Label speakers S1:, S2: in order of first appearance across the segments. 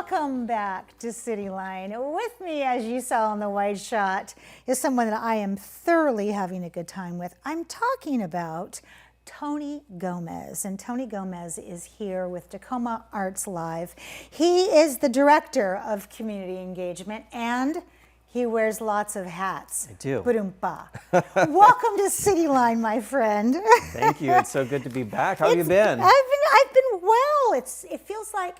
S1: Welcome back to Cityline. With me, as you saw on the wide shot, is someone that I am thoroughly having a good time with. I'm talking about Tony Gomez, and Tony Gomez is here with Tacoma Arts Live. He is the director of community engagement, and he wears lots of hats.
S2: I do.
S1: Ba-doom-ba. Welcome to Cityline, my friend.
S2: Thank you. It's so good to be back. How have you been?
S1: I've been well. It feels like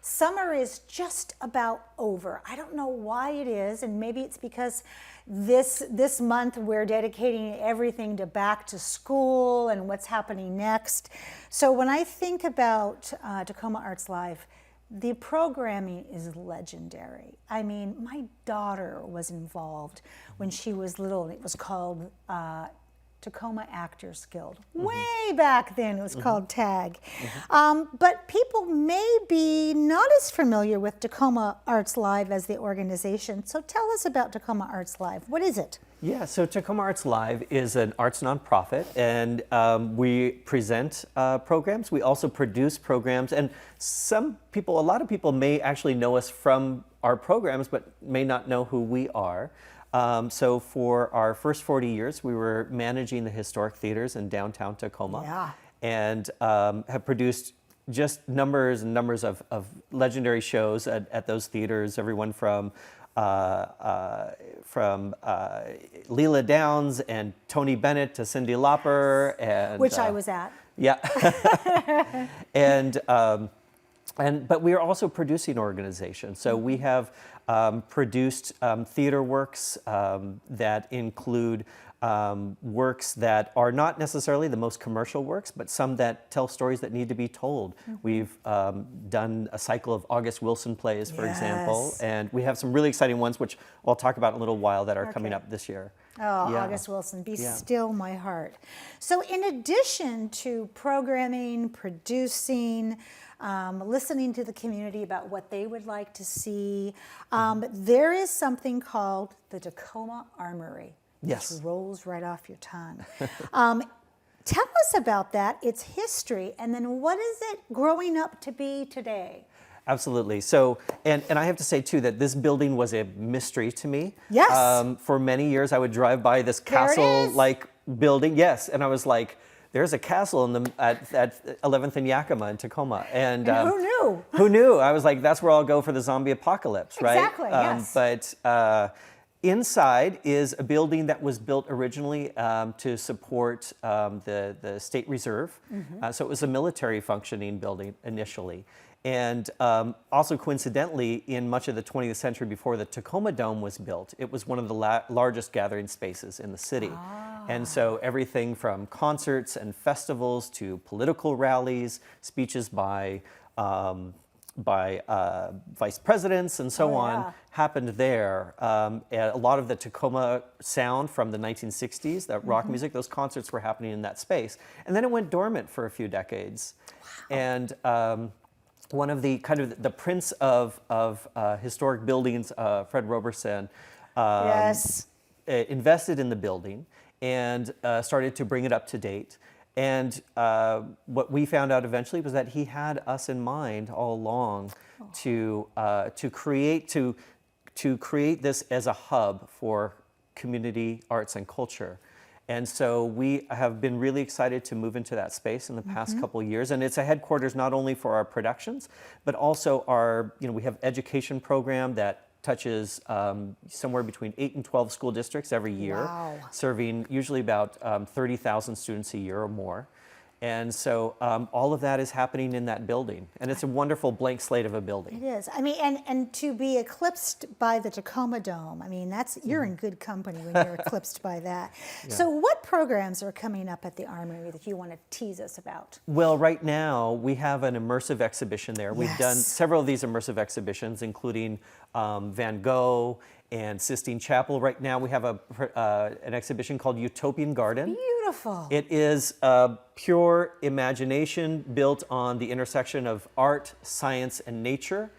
S1: summer is just about over. I don't know why it is, and maybe it's because this month we're dedicating everything to back to school and what's happening next. So when I think about Tacoma Arts Live, the programming is legendary. I mean, my daughter was involved when she was little, and it was called Tacoma Actors Guild. Way back then, it was called TAG. But people may be not as familiar with Tacoma Arts Live as the organization. So tell us about Tacoma Arts Live. What is it?
S2: Yeah, so Tacoma Arts Live is an arts nonprofit, and we present programs. We also produce programs, and a lot of people may actually know us from our programs, but may not know who we are. So for our first 40 years, we were managing the historic theaters in downtown Tacoma, and have produced just numbers and numbers of legendary shows at those theaters, everyone from Leela Downs and Tony Bennett to Cyndi Lauper, and
S1: which I was at.
S2: Yeah, but we are also producing organizations. So we have produced theater works that include works that are not necessarily the most commercial works, but some that tell stories that need to be told. We've done a cycle of August Wilson plays, for example, and we have some really exciting ones, which I'll talk about in a little while, that are coming up this year.
S1: Oh, yeah. August Wilson, Be Still My Heart. So in addition to programming, producing, listening to the community about what they would like to see, there is something called the Tacoma Armory.
S2: Yes.
S1: Which rolls right off your tongue. Tell us about that, its history, and then what is it growing up to be today?
S2: Absolutely. So, and I have to say too that this building was a mystery to me.
S1: Yes.
S2: For many years, I would drive by this castle-like building. Yes, and I was like, "There's a castle at 11th and Yakima in Tacoma." And
S1: who knew?
S2: Who knew? I was like, "That's where I'll go for the zombie apocalypse, right?"
S1: Exactly. Yes.
S2: But inside is a building that was built originally to support the State Reserve. So it was a military functioning building initially. And also coincidentally, in much of the 20th century before the Tacoma Dome was built, it was one of the largest gathering spaces in the city. And so everything from concerts and festivals to political rallies, speeches by vice presidents and so on happened there. And a lot of the Tacoma sound from the 1960s, that rock music, those concerts were happening in that space. And then it went dormant for a few decades. And one of the the prince of historic buildings, Fred Roberson, invested in the building and started to bring it up to date. And what we found out eventually was that he had us in mind all along to create this as a hub for community arts and culture. And so we have been really excited to move into that space in the past couple of years. And it's a headquarters not only for our productions, but also our, we have education program that touches somewhere between 8 and 12 school districts every year, serving usually about 30,000 students a year or more. And so all of that is happening in that building. And it's a wonderful blank slate of a building.
S1: It is. I mean, and to be eclipsed by the Tacoma Dome, I mean, you're in good company when you're eclipsed by that. So what programs are coming up at the Armory that you want to tease us about?
S2: Well, right now we have an immersive exhibition there. We've done several of these immersive exhibitions, including Van Gogh and Sistine Chapel. Right now we have an exhibition called Utopian Garden.
S1: Beautiful.
S2: It is pure imagination built on the intersection of art, science, and nature.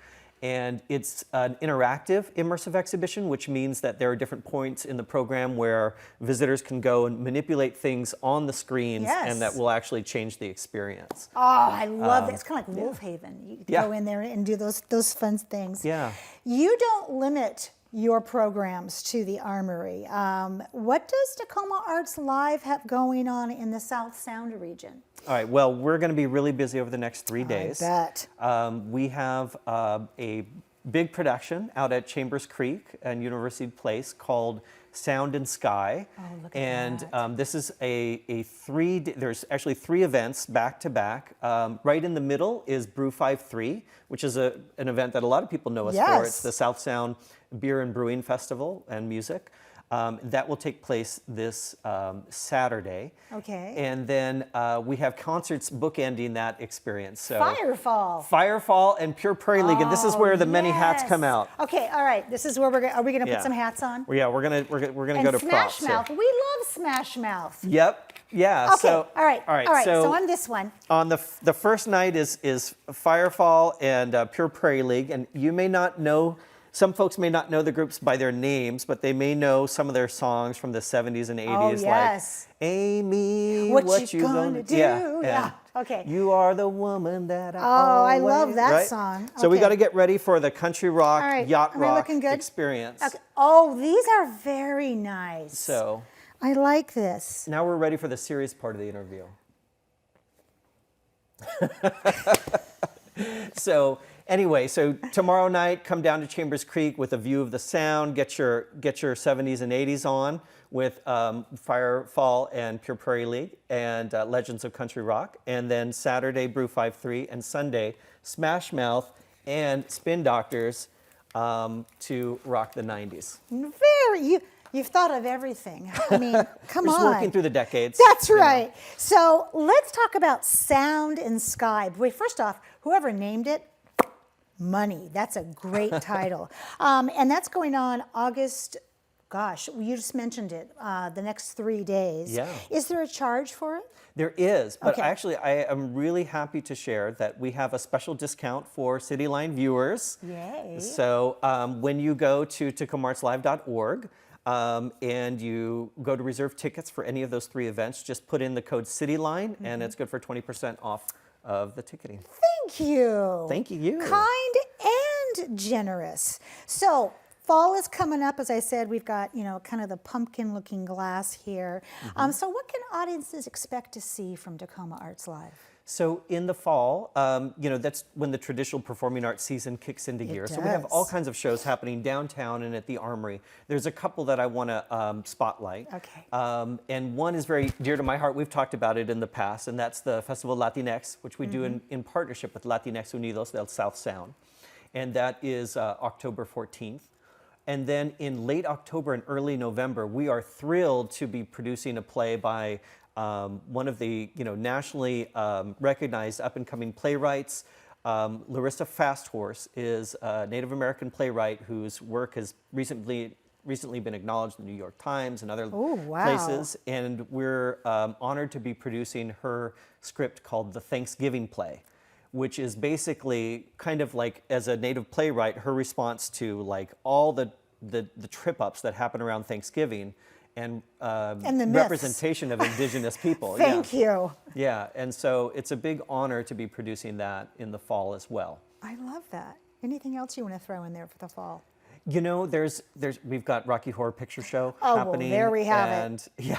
S2: And it's an interactive immersive exhibition, which means that there are different points in the program where visitors can go and manipulate things on the screens, and that
S1: Yes.
S2: will actually change the experience.
S1: Oh, I love it. It's kind of like Wolf Haven. You
S2: Yeah.
S1: go in there and do those fun things.
S2: Yeah.
S1: You don't limit your programs to the Armory. What does Tacoma Arts Live have going on in the South Sound region?
S2: All right, well, we're going to be really busy over the next 3 days.
S1: I bet.
S2: We have a big production out at Chambers Creek and University Place called Sound and Sky.
S1: Oh, look at
S2: and
S1: that.
S2: This is there's actually 3 events back to back. Right in the middle is Brew 5-3, which is an event that a lot of people know us for.
S1: Yes.
S2: It's the South Sound Beer and Brewing Festival and Music. That will take place this Saturday.
S1: Okay.
S2: And then we have concerts bookending that experience. So
S1: Firefall.
S2: and Pure Prairie League, and this is where the many hats come out.
S1: Okay, all right. This is where are we going to
S2: Yeah.
S1: put some hats on?
S2: Well, yeah, we're gonna go
S1: And
S2: to
S1: Smash
S2: props. here.
S1: Mouth. We love Smash Mouth.
S2: Yep. Yeah.
S1: Okay.
S2: So
S1: all right. So
S2: So
S1: on this one,
S2: on the first night is Firefall and Pure Prairie League, and you may not know. Some folks may not know the groups by their names, but they may know some of their songs from the 70s and 80s,
S1: yes.
S2: like Amy,
S1: What you
S2: gonna
S1: gonna do?
S2: Yeah.
S1: Yeah,
S2: and
S1: okay.
S2: You are the woman that I
S1: I love
S2: always-
S1: that
S2: right?
S1: song.
S2: So we
S1: Okay.
S2: got to get ready for the country rock,
S1: All right.
S2: yacht
S1: Am I
S2: rock
S1: looking good?
S2: experience.
S1: okay. Oh, these are very nice.
S2: So
S1: I like this.
S2: now we're ready for the serious part of the interview. So anyway, so tomorrow night, come down to Chambers Creek with a view of the sound. Get your 70s and 80s on with Firefall and Pure Prairie League and Legends of Country Rock. And then Saturday, Brew 5-3, and Sunday, Smash Mouth and Spin Doctors to rock the 90s.
S1: You've thought of everything. I mean, come
S2: Just
S1: on.
S2: working through the decades.
S1: That's
S2: you know.
S1: right. So let's talk about Sound and Sky. Boy, first off, whoever named it, money. That's a great title. And that's going on August, gosh, you just mentioned it, the next 3 days.
S2: Yeah.
S1: Is there a charge for it?
S2: There is, but
S1: Okay.
S2: actually I am really happy to share that we have a special discount for Cityline viewers.
S1: Yay.
S2: So when you go to tacomaartslive.org and you go to reserve tickets for any of those 3 events, just put in the code Cityline and it's good for 20% off of the ticketing.
S1: Thank you.
S2: Thank you.
S1: Kind and generous. So fall is coming up. As I said, we've got, kind of the pumpkin looking glass here. So what can audiences expect to see from Tacoma Arts Live?
S2: So in the fall, that's when the traditional performing arts season kicks into gear. So we have all
S1: does.
S2: kinds of shows happening downtown and at the Armory. There's a couple that I want to spotlight.
S1: Okay.
S2: And one is very dear to my heart. We've talked about it in the past, and that's the Festival Latinx, which we do in partnership with Latinx Unidos del South Sound. And that is October 14th. And then in late October and early November, we are thrilled to be producing a play by one of the nationally recognized up-and-coming playwrights. Larissa Fasthorse is a Native American playwright whose work has recently been acknowledged in the New York Times and other places. And we're honored to be producing her script called The Thanksgiving Play, which is basically kind of like, as a Native playwright, her response to like all the trip-ups that happen around Thanksgiving and
S1: the myths.
S2: representation of indigenous people.
S1: Thank you.
S2: Yeah, and so it's a big honor to be producing that in the fall as well.
S1: I love that. Anything else you want to throw in there for the fall?
S2: We've got Rocky Horror Picture Show
S1: well,
S2: happening.
S1: there we have
S2: it. Yeah.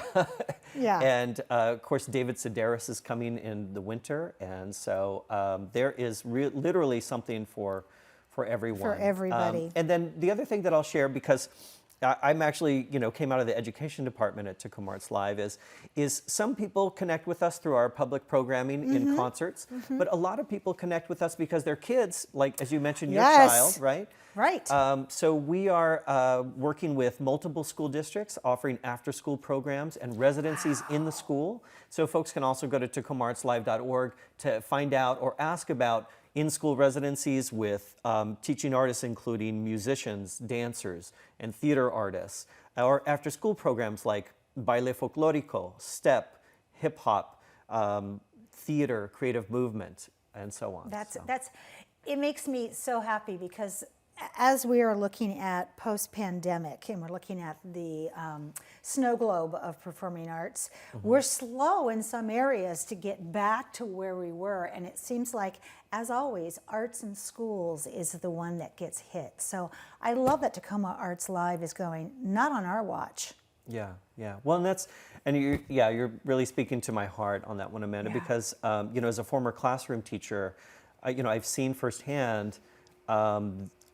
S1: Yeah.
S2: And of course, David Sedaris is coming in the winter, and so there is literally something for everyone.
S1: For everybody.
S2: And then the other thing that I'll share, because I'm actually, came out of the education department at Tacoma Arts Live, is some people connect with us through our public programming in concerts, but a lot of people connect with us because their kids, like as you mentioned, your child, right?
S1: Right.
S2: So we are working with multiple school districts, offering after-school programs and residencies in the school. So folks can also go to tacomaartslive.org to find out or ask about in-school residencies with teaching artists, including musicians, dancers, and theater artists, or after-school programs like baile folklorico, step, hip-hop, theater, creative movement, and so on.
S1: That's It makes me so happy because as we are looking at post-pandemic and we're looking at the snow globe of performing arts, we're slow in some areas to get back to where we were. And it seems like, as always, arts in schools is the one that gets hit. So I love that Tacoma Arts Live is going, not on our watch.
S2: Yeah, yeah. Well, you're really speaking to my heart on that one, Amanda, because, as a former classroom teacher, I've seen firsthand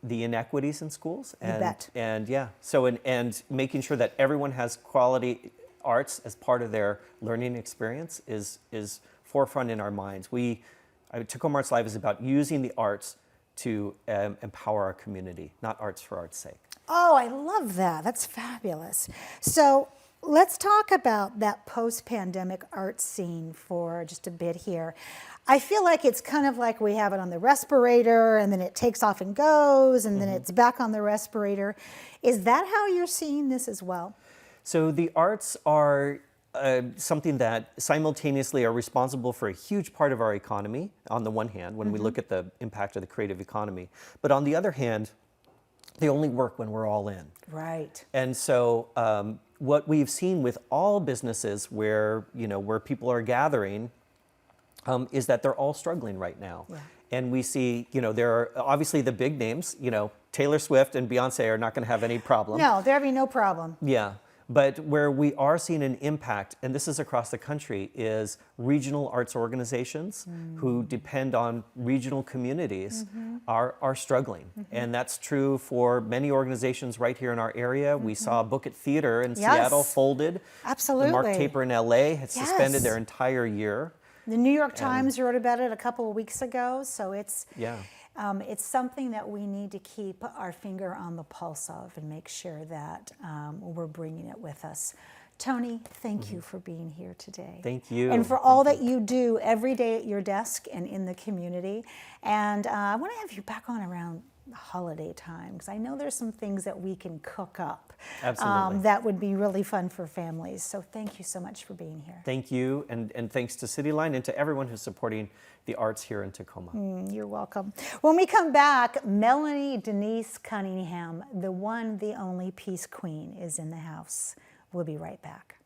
S2: the inequities in schools, and making sure that everyone has quality arts as part of their learning experience is forefront in our minds. Tacoma Arts Live is about using the arts to empower our community, not arts for art's sake.
S1: Oh, I love that. That's fabulous. So let's talk about that post-pandemic art scene for just a bit here. I feel like it's kind of like we have it on the respirator and then it takes off and goes and then it's back on the respirator. Is that how you're seeing this as well?
S2: So the arts are something that simultaneously are responsible for a huge part of our economy, on the one hand, when we look at the impact of the creative economy. But on the other hand, they only work when we're all in.
S1: Right.
S2: And so what we've seen with all businesses where people are gathering is that they're all struggling right now. Yeah. And we see, there are obviously the big names, Taylor Swift and Beyonce are not going to have any problem.
S1: No, there'll be no problem.
S2: Yeah. But where we are seeing an impact, and this is across the country, is regional arts organizations who depend on regional communities are struggling. And that's true for many organizations right here in our area. We saw Book It Theater in Seattle folded.
S1: Absolutely.
S2: The Mark Taper in LA had suspended their entire year.
S1: The New York Times wrote about it a couple of weeks ago, so it's something that we need to keep our finger on the pulse of and make sure that we're bringing it with us. Tony, thank you for being here today.
S2: Thank you.
S1: And for all that you do every day at your desk and in the community. And I want to have you back on around holiday time, because I know there's some things that we can cook up.
S2: Absolutely.
S1: That would be really fun for families. So thank you so much for being here.
S2: Thank you, and thanks to Cityline and to everyone who's supporting the arts here in Tacoma.
S1: You're welcome. When we come back, Melanie Denise Cunningham, the one, the only Peace Queen, is in the house. We'll be right back.